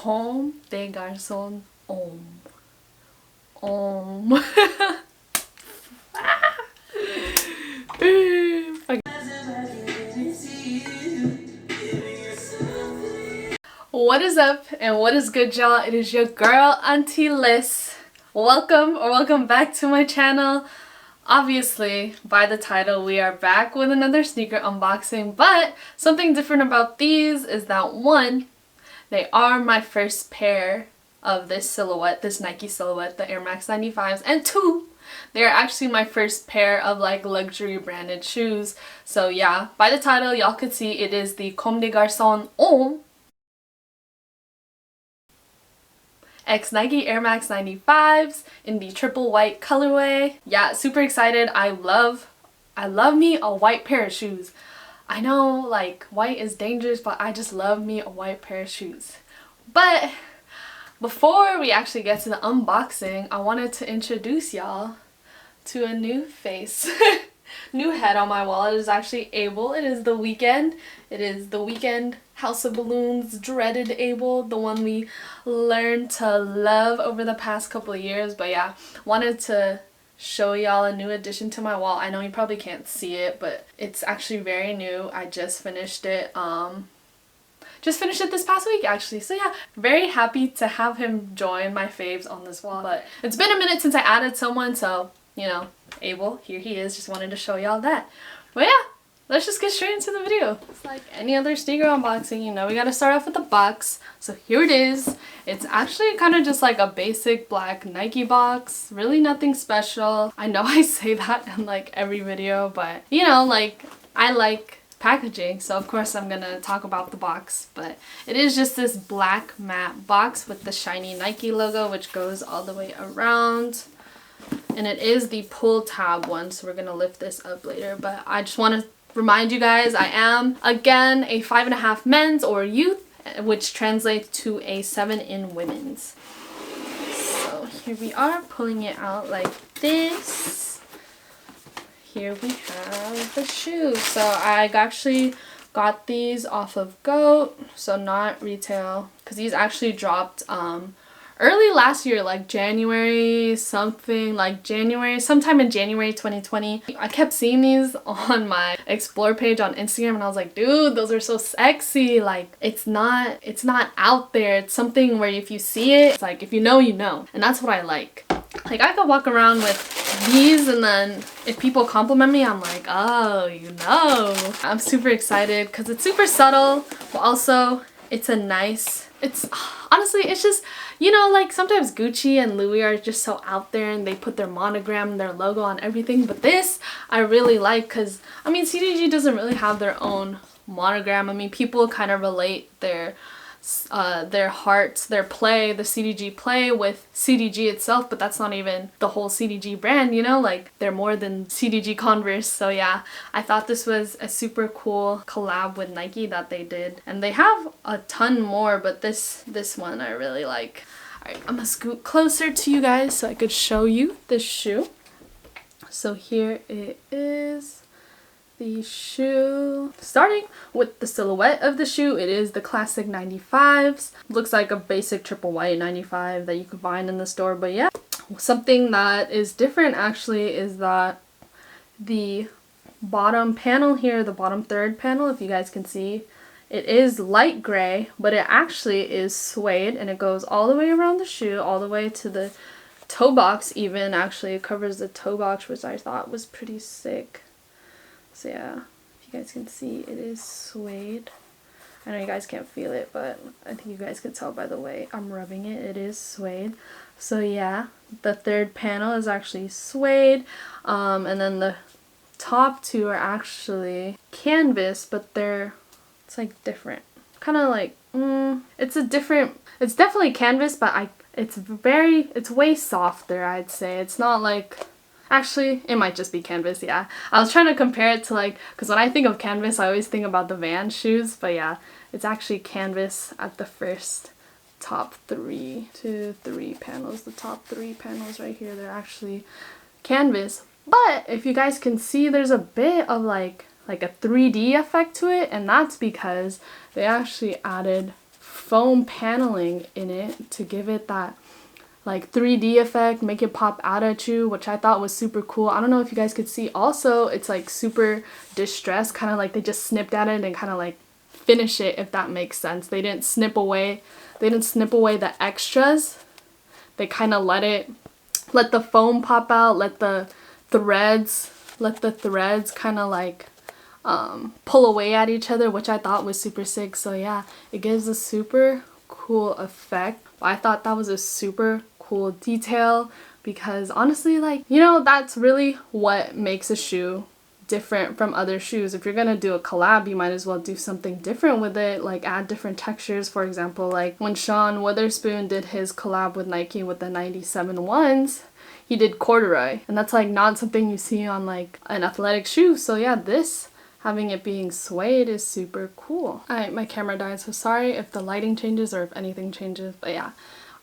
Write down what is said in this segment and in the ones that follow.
Comme des garçons hommes. Homme. Okay. What is up and what is good, y'all? It is your girl Auntie Liz. Welcome back to my channel. Obviously, by the title, we are back with another sneaker unboxing, but something different about these is that one, they are my first pair of this silhouette, this Nike silhouette, the Airmax 95s, and two, they're actually my first pair of like luxury branded shoes. So yeah, by the title, y'all could see it is the Comme des Garçons Homme X Nike Airmax 95s in the triple white colorway. Yeah, super excited. I love me a white pair of shoes. I know like white is dangerous, but I just love me a white pair of shoes. But before we actually get to the unboxing, I wanted to introduce y'all to a new face. New head on my wall. It is actually Abel. It is the weekend. It is the weekend House of Balloons dreaded Abel, the one we learned to love over the past couple of years. But yeah, wanted to show y'all a new addition to my wall. I know you probably can't see it, but it's actually very new. I just finished it this past week actually. So yeah, very happy to have him join my faves on this wall. But it's been a minute since I added someone, so you know, Abel, here he is. Just wanted to show y'all that. But yeah, let's just get straight into the video. It's like any other sneaker unboxing, you know, we gotta start off with the box. So here it is. It's actually kind of just like a basic black Nike box. Really nothing special. I know I say that in like every video, but you know, like I like packaging, so of course I'm gonna talk about the box. But it is just this black matte box with the shiny Nike logo, which goes all the way around. And it is the pull tab one, so we're gonna lift this up later. But I just want to remind you guys, I am again a 5.5 men's or youth, which translates to a 7 in women's. So here we are, pulling it out like this. Here we have the shoes. So I actually got these off of Goat, so not retail, because these actually dropped early last year, like sometime in January 2020. I kept seeing these on my explore page on Instagram and I was like, dude, those are so sexy. Like it's not out there. It's something where if you see it, it's like if you know, you know. And that's what I like. Like I could walk around with these and then if people compliment me, I'm like, oh, you know. I'm super excited because it's super subtle, but also it's honestly, it's just, you know, like sometimes Gucci and Louis are just so out there and they put their monogram, their logo on everything. But this I really like because, I mean, CDG doesn't really have their own monogram. I mean, people kind of relate their hearts, their play, the CDG play with CDG itself, but that's not even the whole CDG brand, you know, like they're more than CDG Converse. So yeah, I thought this was a super cool collab with Nike that they did, and they have a ton more, but this one I really like. Alright, I'm gonna scoot closer to you guys so I could show you this shoe. So here it is. The shoe. Starting with the silhouette of the shoe, it is the classic 95s. Looks like a basic triple white 95 that you could find in the store, but yeah. Something that is different actually is that the bottom panel here, the bottom third panel, if you guys can see, it is light gray, but it actually is suede and it goes all the way around the shoe, all the way to the toe box even. Actually, it covers the toe box, which I thought was pretty sick. So yeah, if you guys can see, it is suede. I know you guys can't feel it, but I think you guys can tell by the way I'm rubbing it. It is suede. So yeah, the third panel is actually suede. And then the top two are actually canvas, but it's like different. Kind of like, it's definitely canvas, but it's way softer, I'd say. It's not like, actually, it might just be canvas, yeah. I was trying to compare it to like, because when I think of canvas, I always think about the Vans shoes, but yeah, it's actually canvas at the first top 3 panels. The top 3 panels right here, they're actually canvas. But if you guys can see, there's a bit of like a 3D effect to it, and that's because they actually added foam paneling in it to give it that like 3D effect, make it pop out at you, which I thought was super cool. I don't know if you guys could see. Also, it's like super distressed, kind of like they just snipped at it and kind of like finish it, if that makes sense. They didn't snip away the extras. They kind of let the foam pop out, let the threads kind of like pull away at each other, which I thought was super sick. So yeah, it gives a super cool effect. I thought that was a super cool detail because honestly, like, you know, that's really what makes a shoe different from other shoes. If you're gonna do a collab, you might as well do something different with it, like add different textures. For example, like when Sean Witherspoon did his collab with Nike with the 97 ones, he did corduroy, and that's like not something you see on like an athletic shoe. So yeah, this having it being suede is super cool. Alright, my camera died, so sorry if the lighting changes or if anything changes, but yeah.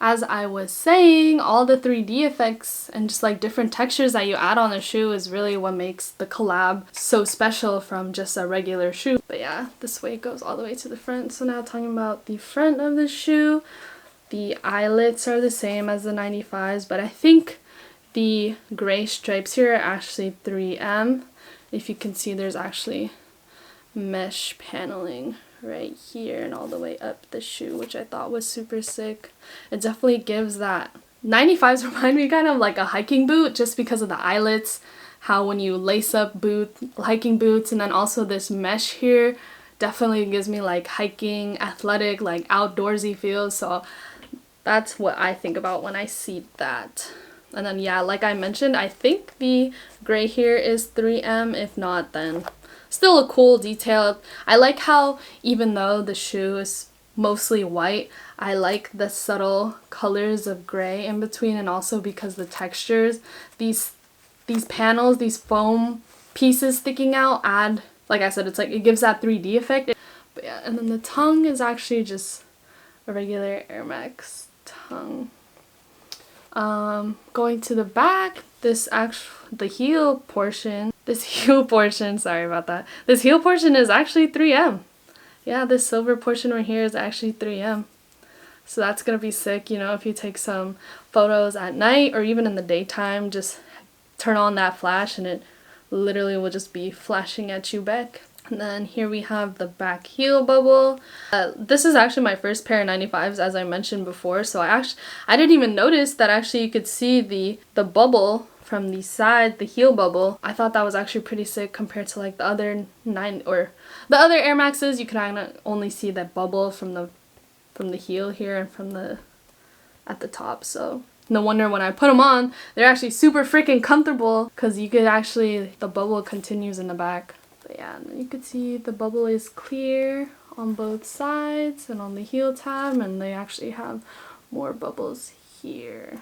As I was saying, all the 3D effects and just like different textures that you add on a shoe is really what makes the collab so special from just a regular shoe. But yeah, the suede goes all the way to the front. So now talking about the front of the shoe, the eyelets are the same as the 95s, but I think the gray stripes here are actually 3M. If you can see, there's actually mesh paneling right here and all the way up the shoe, which I thought was super sick. It definitely gives that. 95s remind me kind of like a hiking boot just because of the eyelets, how when you lace up hiking boots, and then also this mesh here definitely gives me like hiking, athletic, like outdoorsy feel. So that's what I think about when I see that. And then yeah, like I mentioned, I think the gray here is 3M. If not, then still a cool detail. I like how even though the shoe is mostly white, I like the subtle colors of gray in between, and also because the textures, these panels, these foam pieces sticking out add, like I said, it's like it gives that 3D effect. But yeah, and then the tongue is actually just a regular Airmax tongue. Going to the back, the heel portion, sorry about that. This heel portion is actually 3M. Yeah, this silver portion right here is actually 3M. So that's gonna be sick, you know, if you take some photos at night or even in the daytime, just turn on that flash and it literally will just be flashing at you back. And then here we have the back heel bubble. This is actually my first pair of 95s, as I mentioned before, so I didn't even notice that actually you could see the bubble from the side, the heel bubble. I thought that was actually pretty sick compared to like the other Air Maxes. You can only see that bubble from the heel here and from at the top. So no wonder when I put them on, they're actually super freaking comfortable because you could actually, the bubble continues in the back. But yeah, and then you could see the bubble is clear on both sides and on the heel tab, and they actually have more bubbles here,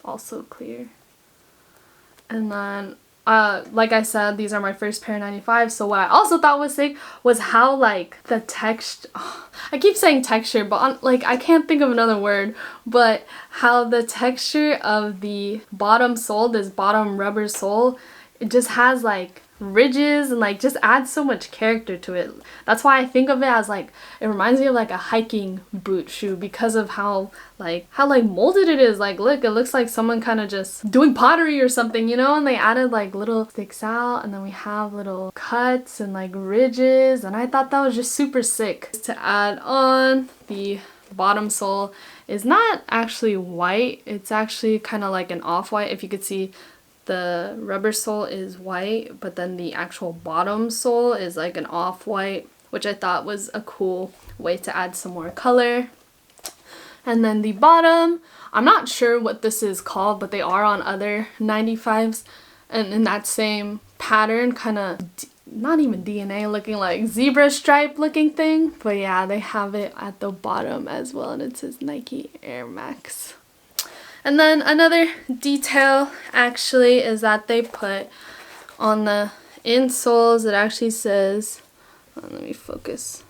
also clear. And then, like I said, these are my first pair of 95s, so what I also thought was sick was how, like, the texture, I keep saying texture, but like, I can't think of another word, but how the texture of the bottom sole, this bottom rubber sole, it just has, like, ridges and like just adds so much character to it. That's why I think of it as like, it reminds me of like a hiking boot shoe because of how molded it is. Like look, it looks like someone kind of just doing pottery or something, you know, and they added like little sticks out, and then we have little cuts and like ridges, and I thought that was just super sick. To add on, the bottom sole is not actually white, it's actually kind of like an off-white. If you could see, the rubber sole is white, but then the actual bottom sole is like an off-white, which I thought was a cool way to add some more color. And then the bottom, I'm not sure what this is called, but they are on other 95s, and in that same pattern, kind of not even DNA looking, like zebra stripe looking thing, but yeah, they have it at the bottom as well, and it says Nike Airmax. And then another detail actually is that they put on the insoles, it actually says, let me focus,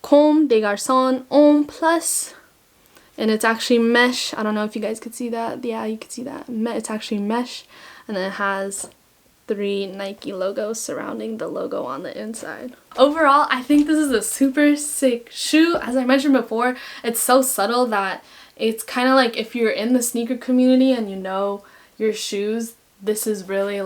Comme des Garçons en plus, and it's actually mesh. I don't know if you guys could see that. Yeah, you could see that. It's actually mesh, and then it has 3 Nike logos surrounding the logo on the inside. Overall, I think this is a super sick shoe. As I mentioned before, it's so subtle that it's kind of like if you're in the sneaker community and you know your shoes, this is really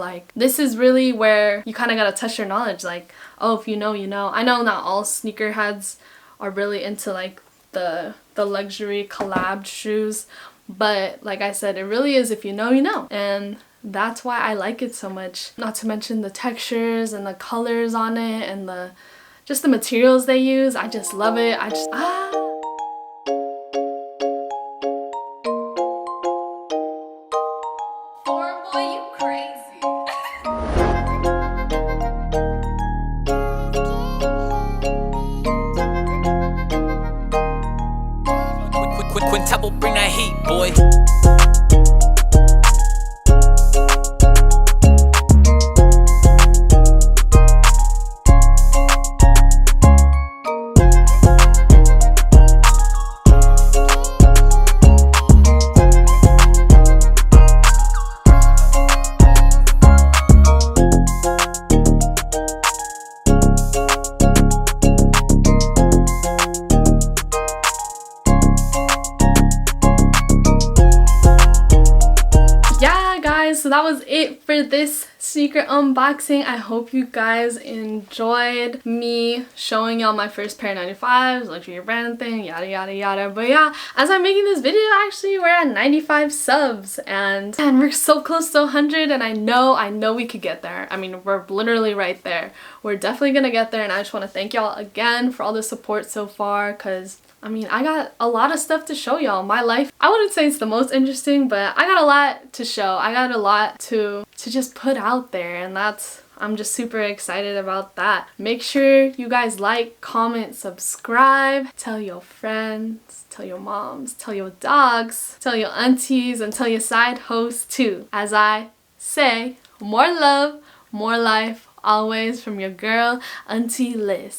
where you kind of gotta test your knowledge. Like, oh, if you know, you know. I know not all sneakerheads are really into like the luxury collabed shoes, but like I said, it really is if you know, you know. And that's why I like it so much. Not to mention the textures and the colors on it and just the materials they use. I just love it. Quintuple, bring that heat, boy. So that was it for this sneaker unboxing. I hope you guys enjoyed me showing y'all my first pair of 95s, luxury brand thing, yada yada yada. But yeah, as I'm making this video, actually we're at 95 subs and we're so close to 100, and I know we could get there. I mean, we're literally right there. We're definitely gonna get there, and I just want to thank y'all again for all the support so far, because I mean, I got a lot of stuff to show y'all. My life, I wouldn't say it's the most interesting, but I got a lot to show. I got a lot to just put out there, and I'm just super excited about that. Make sure you guys like, comment, subscribe, tell your friends, tell your moms, tell your dogs, tell your aunties, and tell your side hosts too. As I say, more love, more life, always, from your girl, Auntie Liz.